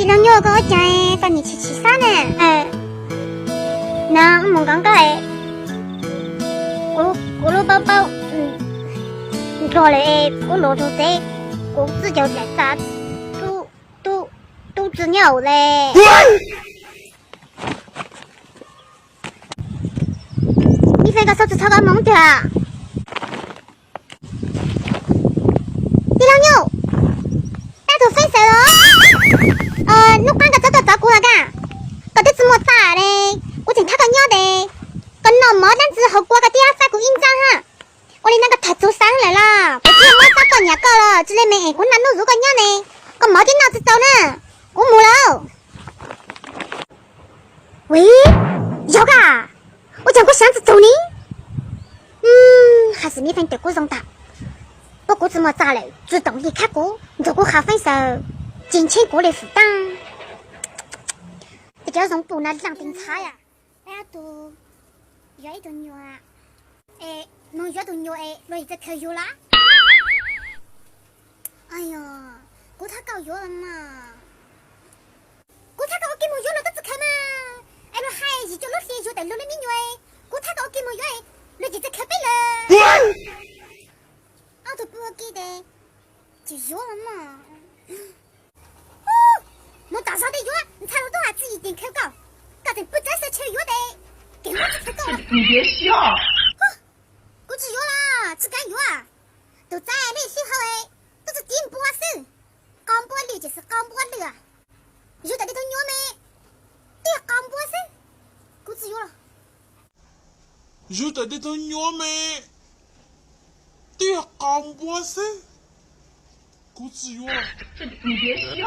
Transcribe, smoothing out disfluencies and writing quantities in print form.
你两鸟跟我讲诶，把你去啥呢？那我们刚刚咕噜宝宝，做嘞，我落肚子，我自就来炸，肚子尿嘞。你分个手指抄个蒙的啊！你两鸟，带头分手了？你帮个找到照顾了噶？搞得这么大嘞？我正他个鸟的，跟老毛单子后过个第二三个印章哈。我的那个太做伤来了，不是我找到人家搞了，只能没困难弄如个鸟呢，我没点脑子走呢，我没了。喂，有噶，我讲过箱子走呢。还是你分对我容大，不过这么早嘞，主动离开过，如果好分手，减轻过的负担，这叫容不那两顶差呀。哎呀，都约一顿约啊，能约顿约落一只口约啦。哎呀，我他搞约了嘛，我他搞我给我约了都只口嘛，落海一脚落水约得落了没约，我他搞我给我约落一只口背了。我都不记得，就约了嘛。我大少的约，你猜我多少次一点口稿，搞成不再是求约的，给我只口稿了。你别笑。我只约了，只敢约啊，都在那时候都是顶波手，刚波流就是刚波流啊，约到那头约没？对，刚波手，我只约了。约到那头约没？对，刚波手，我只约了。你别笑。